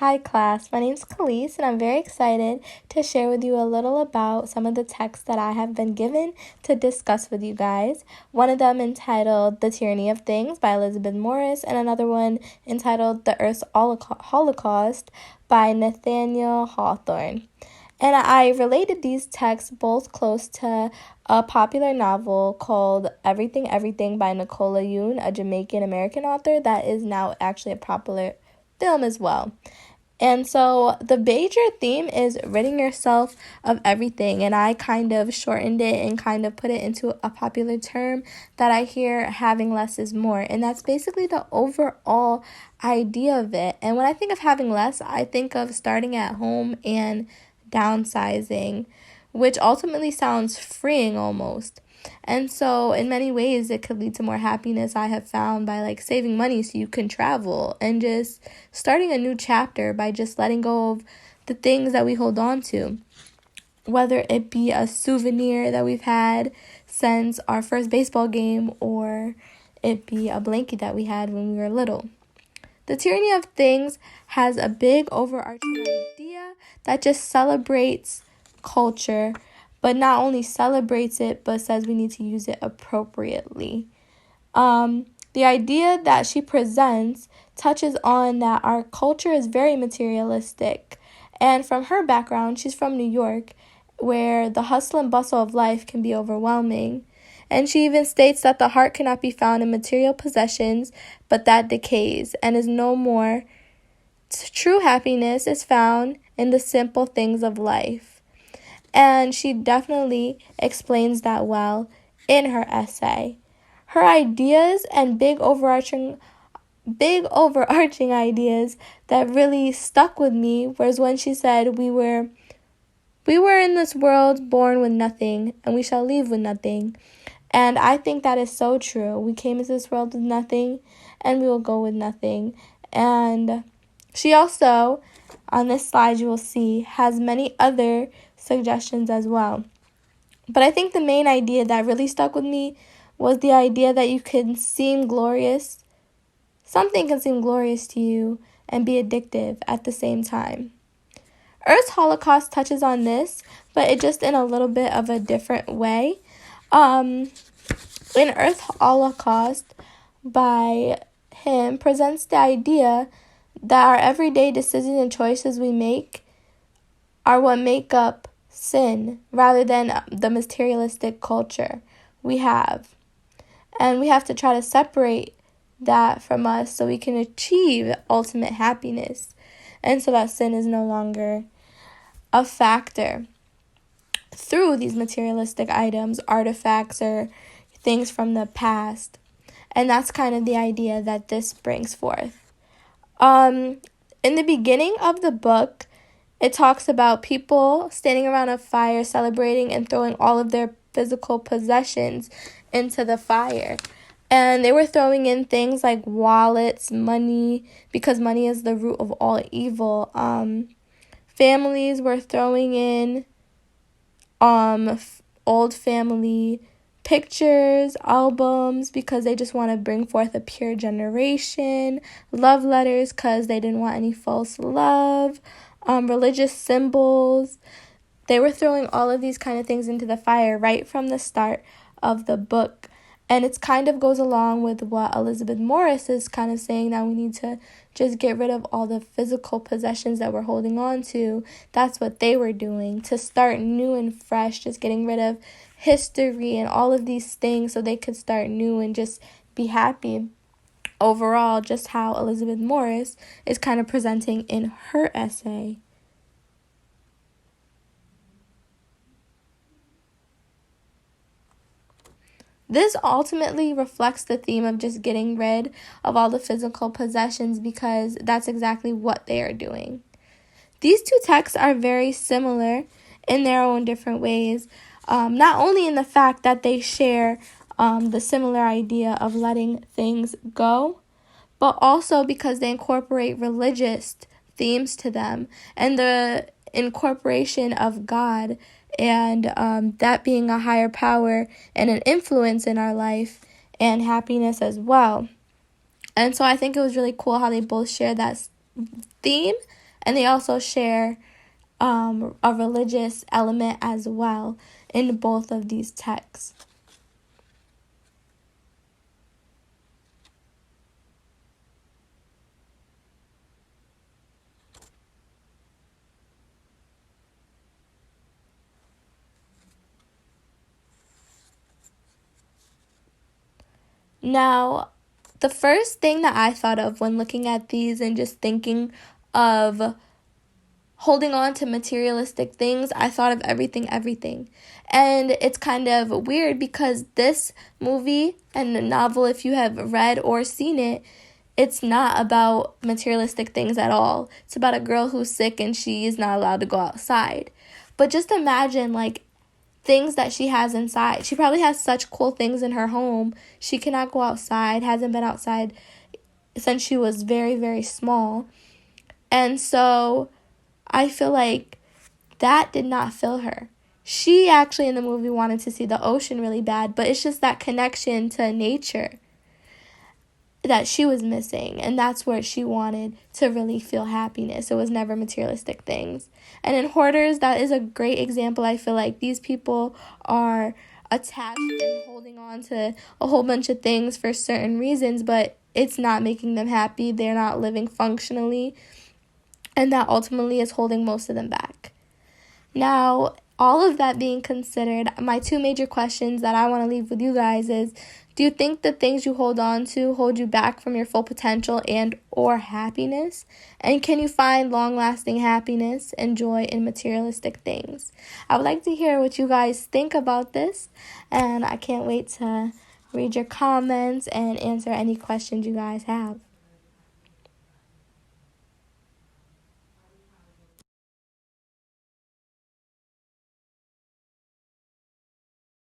Hi class, my name's Khalees and I'm very excited to share with you a little about some of the texts that I have been given to discuss with you guys. One of them entitled The Tyranny of Things by Elizabeth Morris and another one entitled The Earth's Holocaust by Nathaniel Hawthorne. And I related these texts both close to a popular novel called Everything Everything by Nicola Yoon, a Jamaican American author that is now actually a popular film as well. And so the major theme is ridding yourself of everything. And I kind of shortened it and kind of put it into a popular term that I hear, having less is more. And that's basically the overall idea of it. And when I think of having less, I think of starting at home and downsizing, which ultimately sounds freeing almost. And so in many ways it could lead to more happiness, I have found, by saving money so you can travel and just starting a new chapter by just letting go of the things that we hold on to, whether it be a souvenir that we've had since our first baseball game or it be a blanket that we had when we were little. The Tyranny of Things has a big overarching idea that just celebrates culture, but not only celebrates it, but says we need to use it appropriately. The idea that she presents touches on that our culture is very materialistic. And from her background, she's from New York, where the hustle and bustle of life can be overwhelming. And she even states that the heart cannot be found in material possessions, but that decays and is no more. True happiness is found in the simple things of life. And she definitely explains that well in her essay. Her ideas and big overarching ideas that really stuck with me was when she said we were in this world born with nothing, and we shall leave with nothing. And I think that is so true. We came into this world with nothing, and we will go with nothing. And she also, on this slide you will see, has many other suggestions as well. But I think the main idea that really stuck with me was the idea that you can seem glorious. Something can seem glorious to you and be addictive at the same time. Earth's Holocaust touches on this, but it just in a little bit of a different way. In Earth's Holocaust, by him, presents the idea that our everyday decisions and choices we make are what make up sin, rather than the materialistic culture we have. And we have to try to separate that from us so we can achieve ultimate happiness, and so that sin is no longer a factor through these materialistic items, artifacts, or things from the past. And that's kind of the idea that this brings forth. In the beginning of the book, it talks about people standing around a fire celebrating and throwing all of their physical possessions into the fire. And they were throwing in things like wallets, money, because money is the root of all evil. Families were throwing in old family pictures, albums, because they just want to bring forth a pure generation, love letters because they didn't want any false love, religious symbols. They were throwing all of these kind of things into the fire right from the start of the book. And it kind of goes along with what Elizabeth Morris is kind of saying, that we need to just get rid of all the physical possessions that we're holding on to. That's what they were doing, to start new and fresh, just getting rid of history and all of these things so they could start new and just be happy. Overall, just how Elizabeth Morris is kind of presenting in her essay. This ultimately reflects the theme of just getting rid of all the physical possessions, because that's exactly what they are doing. These two texts are very similar in their own different ways, not only in the fact that they share the similar idea of letting things go, but also because they incorporate religious themes to them and the incorporation of God, and that being a higher power and an influence in our life and happiness as well. And so I think it was really cool how they both share that theme And they also share a religious element as well in both of these texts. Now, the first thing that I thought of when looking at these and just thinking of holding on to materialistic things, I thought of everything. And it's kind of weird because this movie and the novel, if you have read or seen it, it's not about materialistic things at all. It's about a girl who's sick and she is not allowed to go outside. But just imagine, like, things that she has inside. She probably has such cool things in her home. She cannot go outside, hasn't been outside since she was very, very small. And so I feel like that did not fill her. She actually in the movie wanted to see the ocean really bad, but it's just that connection to nature that she was missing, and that's where she wanted to really feel happiness. It was never materialistic things. And in Hoarders, that is a great example. I feel like these people are attached and holding on to a whole bunch of things for certain reasons, but it's not making them happy. They're not living functionally, and that ultimately is holding most of them back. Now, all of that being considered, my two major questions that I want to leave with you guys is, do you think the things you hold on to hold you back from your full potential and or happiness? And can you find long-lasting happiness and joy in materialistic things? I would like to hear what you guys think about this, and I can't wait to read your comments and answer any questions you guys have.